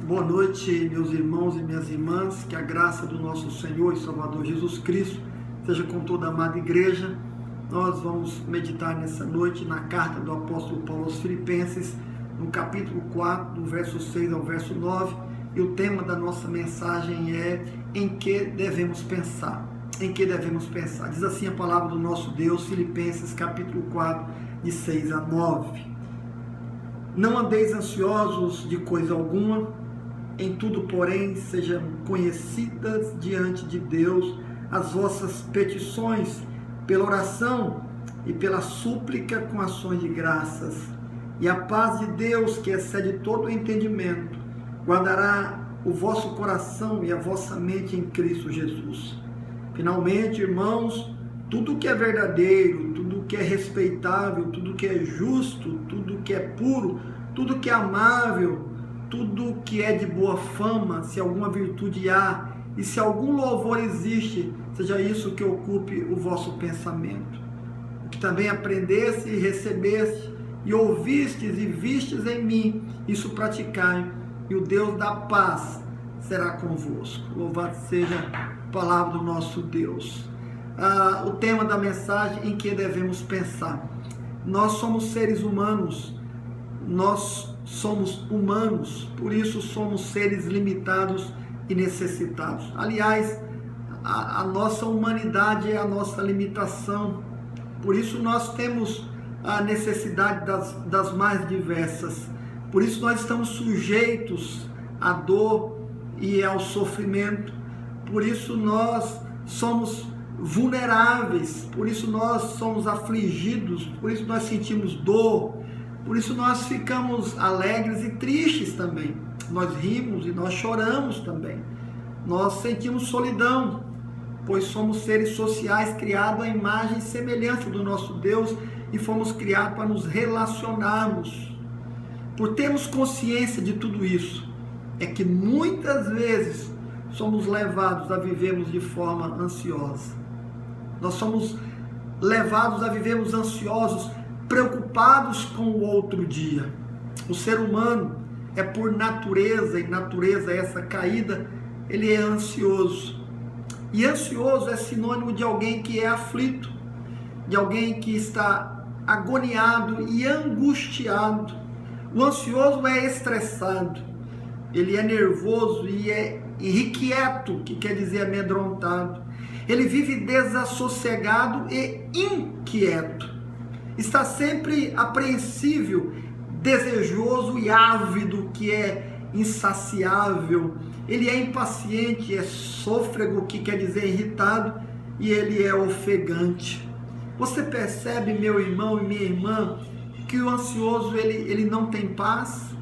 Boa noite, meus irmãos e minhas irmãs, que a graça do nosso Senhor e Salvador Jesus Cristo seja com toda a amada igreja. Nós vamos meditar nessa noite na carta do apóstolo Paulo aos Filipenses, no capítulo 4, do verso 6 ao verso 9, e o tema da nossa mensagem é: em que devemos pensar? Em que devemos pensar? Diz assim a palavra do nosso Deus, Filipenses capítulo 4, de 6 a 9. Não andeis ansiosos de coisa alguma, em tudo, porém, sejam conhecidas diante de Deus as vossas petições, pela oração e pela súplica com ações de graças. E a paz de Deus, que excede todo o entendimento, guardará o vosso coração e a vossa mente em Cristo Jesus. Finalmente, irmãos, tudo que é verdadeiro, tudo que é respeitável, tudo que é justo, tudo que é puro, tudo que é amável, tudo que é de boa fama, se alguma virtude há, e se algum louvor existe, seja isso que ocupe o vosso pensamento. O que também aprendeste e recebeste, e ouvistes e vistes em mim, isso praticai, e o Deus da paz será convosco. Louvado seja a palavra do nosso Deus. O tema da mensagem: em que devemos pensar. Nós somos seres humanos, nós somos humanos, por isso somos seres limitados e necessitados. Aliás, a nossa humanidade é a nossa limitação, por isso nós temos a necessidade das mais diversas, por isso nós estamos sujeitos à dor e ao sofrimento, por isso nós somos vulneráveis, por isso nós somos afligidos, por isso nós sentimos dor, por isso nós ficamos alegres e tristes também. Nós rimos e nós choramos também. Nós sentimos solidão, pois somos seres sociais criados à imagem e semelhança do nosso Deus e fomos criados para nos relacionarmos. Por termos consciência de tudo isso, é que muitas vezes somos levados a vivermos de forma ansiosa. Nós somos levados a vivermos ansiosos, preocupados com o outro dia. O ser humano é por natureza, e natureza essa caída, ele é ansioso. E ansioso é sinônimo de alguém que é aflito, de alguém que está agoniado e angustiado. O ansioso é estressado, ele é nervoso e é irrequieto, que quer dizer amedrontado. Ele vive desassossegado e inquieto. Está sempre apreensível, desejoso e ávido, que é insaciável. Ele é impaciente, é sôfrego, que quer dizer irritado, e ele é ofegante. Você percebe, meu irmão e minha irmã, que o ansioso ele não tem paz,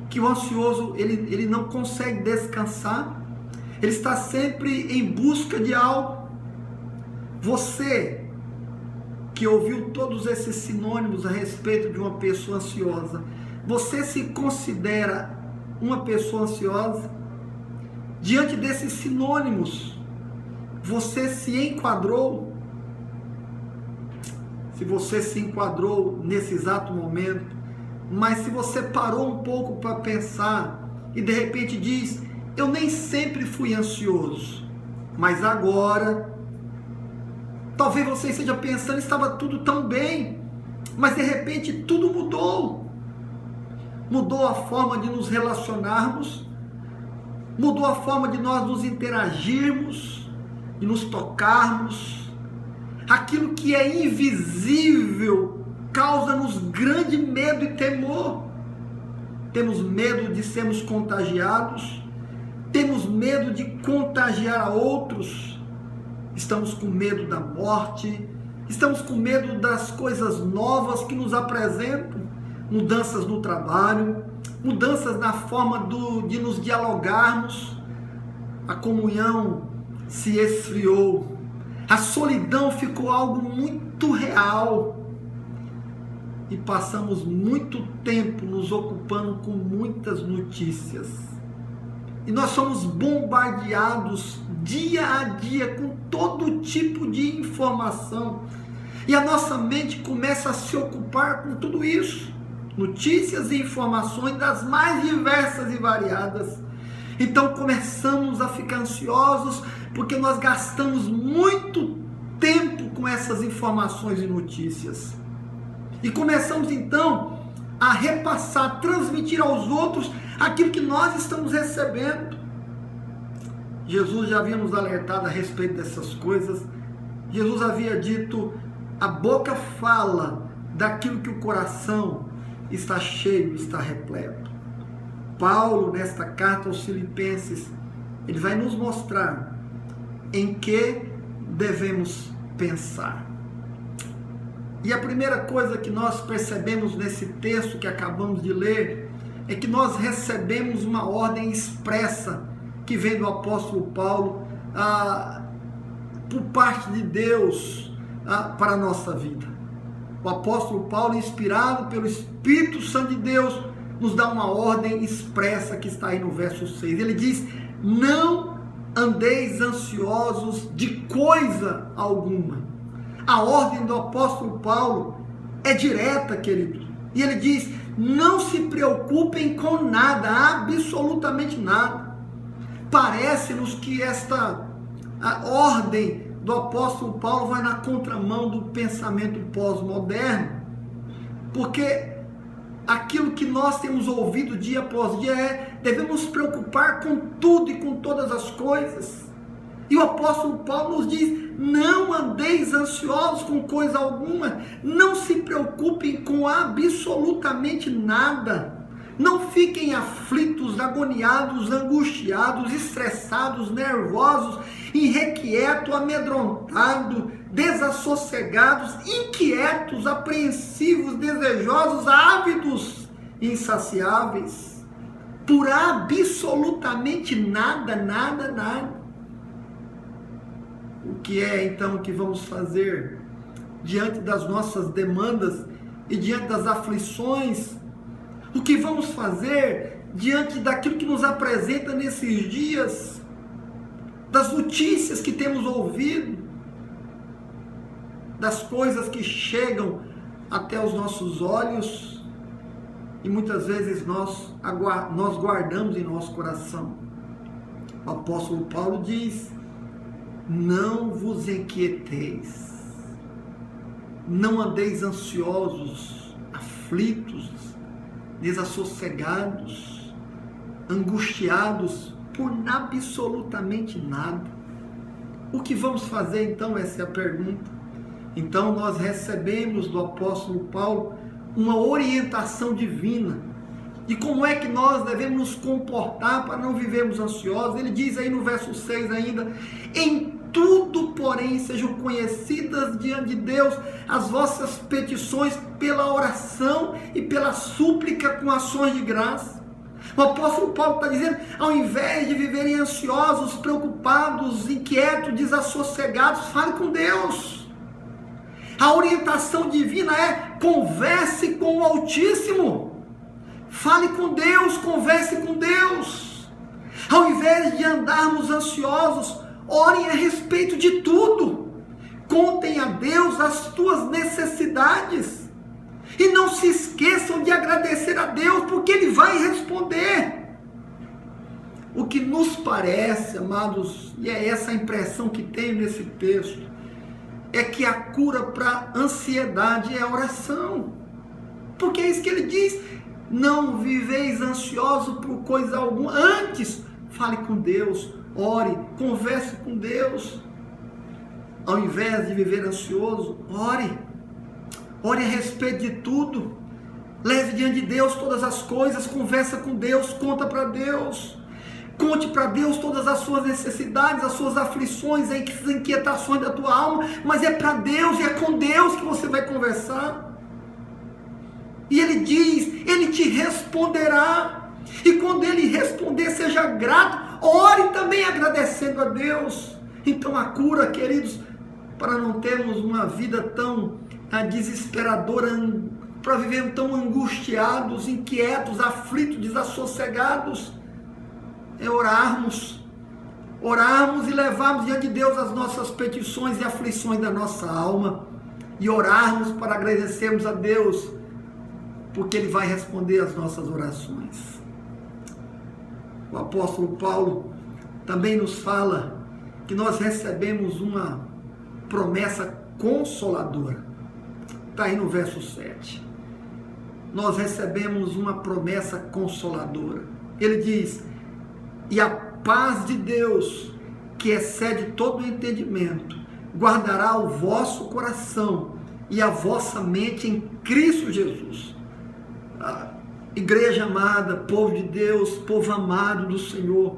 que o ansioso ele não consegue descansar, ele está sempre em busca de algo. Você que ouviu todos esses sinônimos a respeito de uma pessoa ansiosa, você se considera uma pessoa ansiosa? Diante desses sinônimos, você se enquadrou? Se você se enquadrou nesse exato momento, mas se você parou um pouco para pensar e de repente diz: eu nem sempre fui ansioso, mas agora... Talvez você esteja pensando, estava tudo tão bem, mas de repente tudo mudou. Mudou a forma de nos relacionarmos, mudou a forma de nós nos interagirmos, de nos tocarmos. Aquilo que é invisível causa-nos grande medo e temor. Temos medo de sermos contagiados, temos medo de contagiar a outros. Estamos com medo da morte, estamos com medo das coisas novas que nos apresentam, mudanças no trabalho, mudanças na forma de nos dialogarmos. A comunhão se esfriou, a solidão ficou algo muito real e passamos muito tempo nos ocupando com muitas notícias. E nós somos bombardeados dia a dia com todo tipo de informação. E a nossa mente começa a se ocupar com tudo isso. Notícias e informações das mais diversas e variadas. Então começamos a ficar ansiosos porque nós gastamos muito tempo com essas informações e notícias. E começamos então a repassar, transmitir aos outros aquilo que nós estamos recebendo. Jesus já havia nos alertado a respeito dessas coisas. Jesus havia dito: a boca fala daquilo que o coração está cheio, está repleto. Paulo, nesta carta aos Filipenses, ele vai nos mostrar em que devemos pensar. E a primeira coisa que nós percebemos nesse texto que acabamos de ler é que nós recebemos uma ordem expressa que vem do apóstolo Paulo por parte de Deus para a nossa vida. O apóstolo Paulo, inspirado pelo Espírito Santo de Deus, nos dá uma ordem expressa que está aí no verso 6. Ele diz: não andeis ansiosos de coisa alguma. A ordem do apóstolo Paulo é direta, querido. E ele diz: não se preocupem com nada, absolutamente nada. Parece-nos que a ordem do apóstolo Paulo vai na contramão do pensamento pós-moderno, porque aquilo que nós temos ouvido dia após dia é: devemos nos preocupar com tudo e com todas as coisas. E o apóstolo Paulo nos diz: não andeis ansiosos com coisa alguma, não se preocupem com absolutamente nada. Não fiquem aflitos, agoniados, angustiados, estressados, nervosos, irrequietos, amedrontados, desassossegados, inquietos, apreensivos, desejosos, ávidos, insaciáveis, por absolutamente nada, nada, nada. O que é então que vamos fazer diante das nossas demandas e diante das aflições? O que vamos fazer diante daquilo que nos apresenta nesses dias, das notícias que temos ouvido, das coisas que chegam até os nossos olhos e muitas vezes nós guardamos em nosso coração? O apóstolo Paulo diz: não vos inquieteis, não andeis ansiosos, aflitos, desassossegados, angustiados por absolutamente nada. O que vamos fazer então? Essa é a pergunta. Então nós recebemos do apóstolo Paulo uma orientação divina de como é que nós devemos nos comportar para não vivermos ansiosos. Ele diz aí no verso 6 ainda: em tudo, porém, sejam conhecidas diante de Deus as vossas petições pela oração e pela súplica com ações de graça. O apóstolo Paulo está dizendo: ao invés de viverem ansiosos, preocupados, inquietos, desassossegados, fale com Deus. A orientação divina é: converse com o Altíssimo. Fale com Deus, converse com Deus. Ao invés de andarmos ansiosos, orem a respeito de tudo. Contem a Deus as tuas necessidades. E não se esqueçam de agradecer a Deus, porque Ele vai responder. O que nos parece, amados, e é essa a impressão que tenho nesse texto, é que a cura para a ansiedade é a oração. Porque é isso que ele diz: não viveis ansioso por coisa alguma. Antes, fale com Deus, ore, converse com Deus. Ao invés de viver ansioso, ore. Ore a respeito de tudo. Leve diante de Deus todas as coisas. Conversa com Deus, conta para Deus. Conte para Deus todas as suas necessidades, as suas aflições, as inquietações da tua alma. Mas é para Deus e é com Deus que você vai conversar. E Ele diz: Ele te responderá. E quando Ele responder, seja grato. Ore também agradecendo a Deus. Então a cura, queridos, para não termos uma vida tão desesperadora, para vivermos tão angustiados, inquietos, aflitos, desassossegados, é orarmos e levarmos diante de Deus as nossas petições e aflições da nossa alma, e orarmos para agradecermos a Deus, porque Ele vai responder as nossas orações. o apóstolo Paulo também nos fala que nós recebemos uma promessa consoladora. Está aí no verso 7. Nós recebemos uma promessa consoladora. Ele diz: e a paz de Deus, que excede todo o entendimento, guardará o vosso coração e a vossa mente em Cristo Jesus. Igreja amada, povo de Deus, povo amado do Senhor.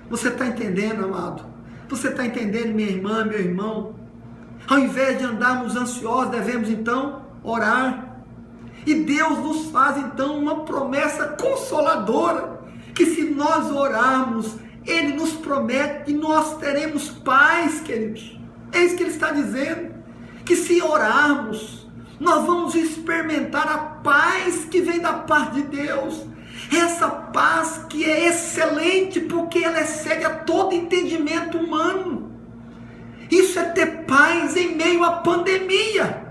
Você está entendendo, amado? Você está entendendo, minha irmã, meu irmão? Ao invés de andarmos ansiosos, devemos então orar. E Deus nos faz então uma promessa consoladora, que se nós orarmos, Ele nos promete que nós teremos paz, queridos. É isso que Ele está dizendo, que se orarmos, nós vamos experimentar a paz que vem da parte de Deus. Essa paz que é excelente, porque ela excede a todo entendimento humano. Isso é ter paz em meio à pandemia.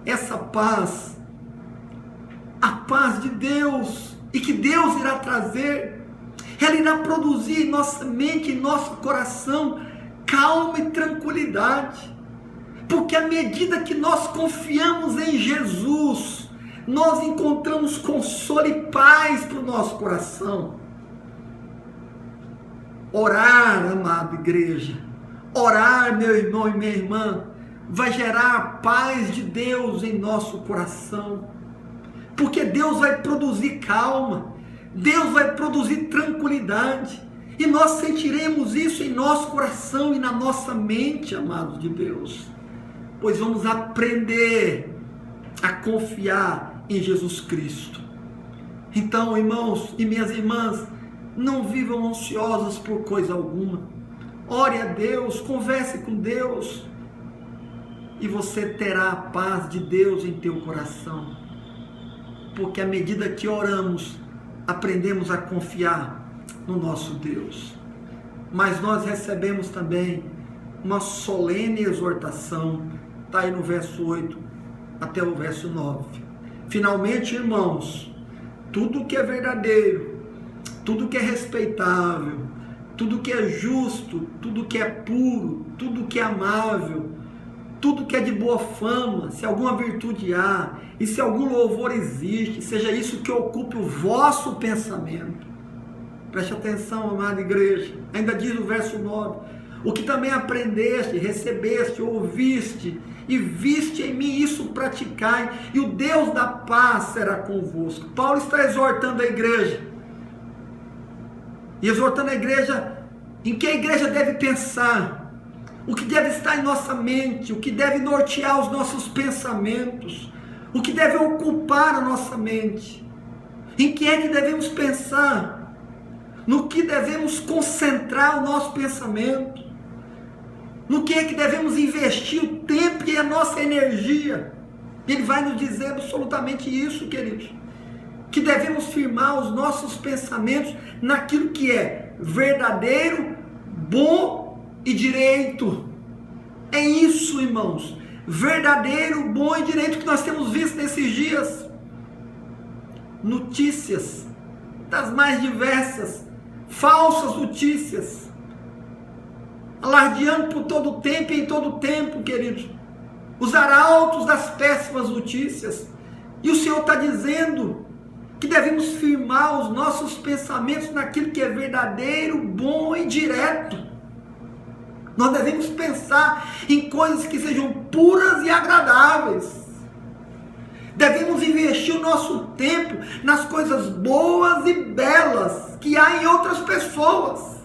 Essa paz, a paz de Deus, e que Deus irá trazer, ela irá produzir em nossa mente, em nosso coração, calma e tranquilidade. Porque à medida que nós confiamos em Jesus, nós encontramos consolo e paz para o nosso coração. Orar, amada igreja, orar, meu irmão e minha irmã, vai gerar a paz de Deus em nosso coração. Porque Deus vai produzir calma, Deus vai produzir tranquilidade, e nós sentiremos isso em nosso coração e na nossa mente, amados de Deus. Pois vamos aprender a confiar em Jesus Cristo. Então, irmãos e minhas irmãs, não vivam ansiosos por coisa alguma. Ore a Deus, converse com Deus, e você terá a paz de Deus em teu coração. Porque à medida que oramos, aprendemos a confiar no nosso Deus. Mas nós recebemos também uma solene exortação. Está aí no verso 8 até o verso 9. Finalmente, irmãos, tudo que é verdadeiro, tudo que é respeitável, tudo que é justo, tudo que é puro, tudo que é amável, tudo que é de boa fama, se alguma virtude há, e se algum louvor existe, seja isso que ocupe o vosso pensamento. Preste atenção, amada igreja. Ainda diz o verso 9: o que também aprendeste, recebeste, ouviste e viste em mim, isso praticai, e o Deus da paz será convosco. Paulo está exortando a igreja, e exortando a igreja em que a igreja deve pensar, o que deve estar em nossa mente, o que deve nortear os nossos pensamentos, o que deve ocupar a nossa mente, em que é que devemos pensar, no que devemos concentrar o nosso pensamento, no que é que devemos investir o tempo e a nossa energia. Ele vai nos dizer absolutamente isso, queridos, que devemos firmar os nossos pensamentos naquilo que é verdadeiro, bom e direito. É isso, irmãos, verdadeiro, bom e direito, que nós temos visto nesses dias. Notícias das mais diversas, falsas notícias, alardeando por todo o tempo e em todo o tempo, queridos, os arautos das péssimas notícias. E o Senhor está dizendo que devemos firmar os nossos pensamentos naquilo que é verdadeiro, bom e direto. Nós devemos pensar em coisas que sejam puras e agradáveis. Devemos investir o nosso tempo nas coisas boas e belas que há em outras pessoas.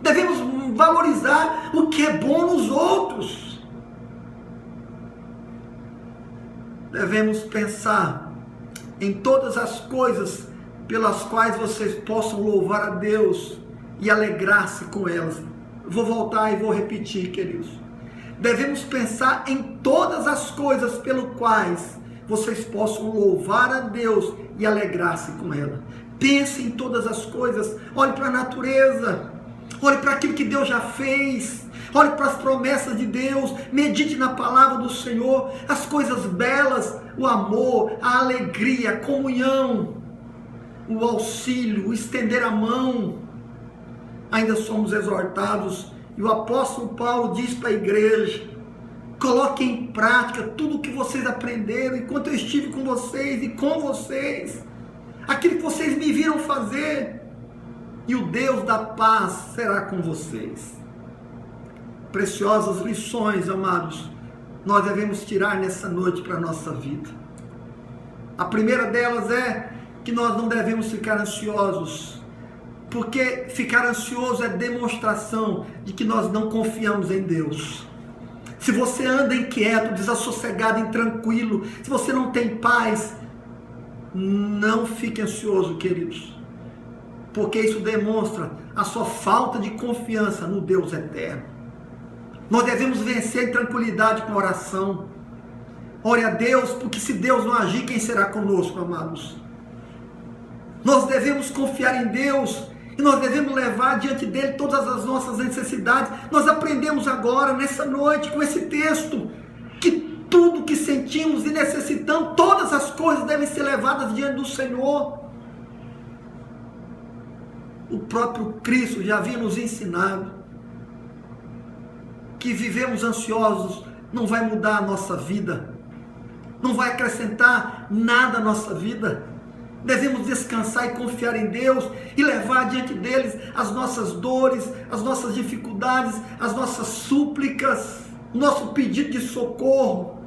Devemos valorizar o que é bom nos outros. Devemos pensar em todas as coisas pelas quais vocês possam louvar a Deus e alegrar-se com elas. Vou voltar e vou repetir, queridos. Devemos pensar em todas as coisas pelas quais vocês possam louvar a Deus e alegrar-se com ela. Pense em todas as coisas. Olhe para a natureza. Olhe para aquilo que Deus já fez. Olhe para as promessas de Deus. Medite na palavra do Senhor. As coisas belas, o amor, a alegria, a comunhão. o auxílio, o estender a mão, ainda somos exortados. E o apóstolo Paulo diz para a igreja: coloquem em prática tudo o que vocês aprenderam enquanto eu estive com vocês e com vocês, aquilo que vocês me viram fazer, e o Deus da paz será com vocês. Preciosas lições, amados, nós devemos tirar nessa noite para a nossa vida. A primeira delas é que nós não devemos ficar ansiosos, porque ficar ansioso é demonstração de que nós não confiamos em Deus. Se você anda inquieto, desassossegado, intranquilo, se você não tem paz, não fique ansioso, queridos, porque isso demonstra a sua falta de confiança no Deus eterno. Nós devemos vencer em tranquilidade com oração. Ore a Deus, porque se Deus não agir, quem será conosco, amados? Nós devemos confiar em Deus e nós devemos levar diante dele todas as nossas necessidades. Nós aprendemos agora, nessa noite, com esse texto, que tudo que sentimos e necessitamos, todas as coisas devem ser levadas diante do Senhor. O próprio Cristo já havia nos ensinado que vivemos ansiosos não vai mudar a nossa vida, não vai acrescentar nada à nossa vida. Devemos descansar e confiar em Deus e levar diante deles as nossas dores, as nossas dificuldades, as nossas súplicas, o nosso pedido de socorro.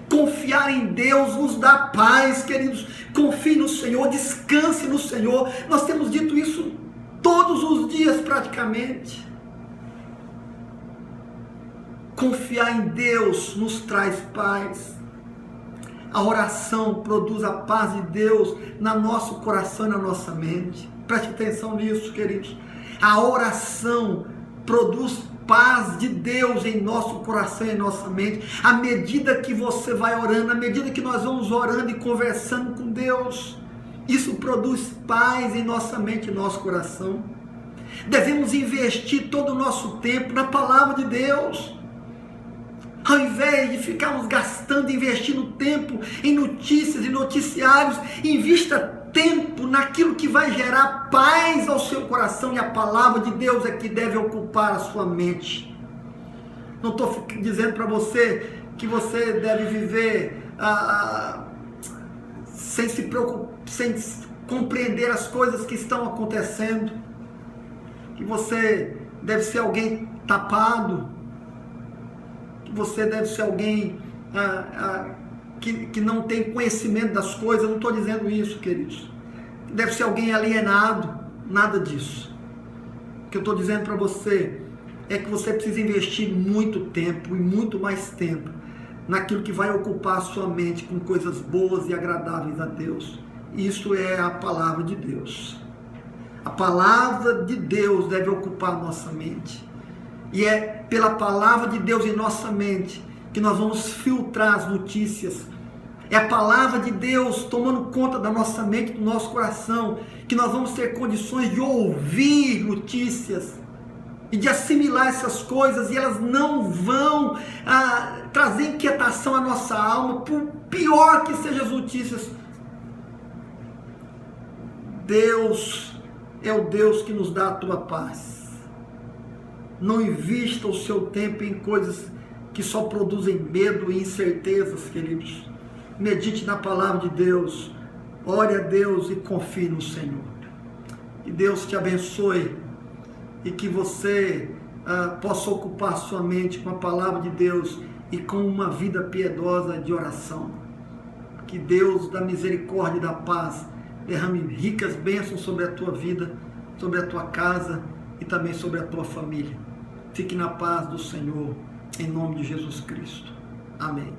Confiar em Deus nos dá paz, queridos. Confie no Senhor, descanse no Senhor. Nós temos dito isso todos os dias praticamente. Confiar em Deus nos traz paz. A oração produz a paz de Deus no nosso coração e na nossa mente. Preste atenção nisso, queridos. A oração produz paz de Deus em nosso coração e em nossa mente. À medida que você vai orando, à medida que nós vamos orando e conversando com Deus, isso produz paz em nossa mente e nosso coração. Devemos investir todo o nosso tempo na palavra de Deus. Ao invés de ficarmos gastando, investindo tempo em notícias e noticiários, invista tempo naquilo que vai gerar paz ao seu coração, e a palavra de Deus é que deve ocupar a sua mente. Não estou dizendo para você que você deve viver sem se preocupar, sem compreender as coisas que estão acontecendo, que você deve ser alguém tapado, você deve ser alguém que não tem conhecimento das coisas. Eu não estou dizendo isso, queridos. Deve ser alguém alienado, nada disso. O que eu estou dizendo para você é que você precisa investir muito tempo e muito mais tempo naquilo que vai ocupar a sua mente com coisas boas e agradáveis a Deus. Isso é a palavra de Deus. A palavra de Deus deve ocupar a nossa mente. E é pela palavra de Deus em nossa mente que nós vamos filtrar as notícias. É a palavra de Deus tomando conta da nossa mente, do nosso coração, que nós vamos ter condições de ouvir notícias e de assimilar essas coisas, e elas não vão trazer inquietação à nossa alma, por pior que sejam as notícias. Deus é o Deus que nos dá a tua paz. Não invista o seu tempo em coisas que só produzem medo e incertezas, queridos. Medite na palavra de Deus, ore a Deus e confie no Senhor. Que Deus te abençoe e que você possa ocupar sua mente com a palavra de Deus e com uma vida piedosa de oração. Que Deus da misericórdia e da paz derrame ricas bênçãos sobre a tua vida, sobre a tua casa e também sobre a tua família. Fique na paz do Senhor, em nome de Jesus Cristo. Amém.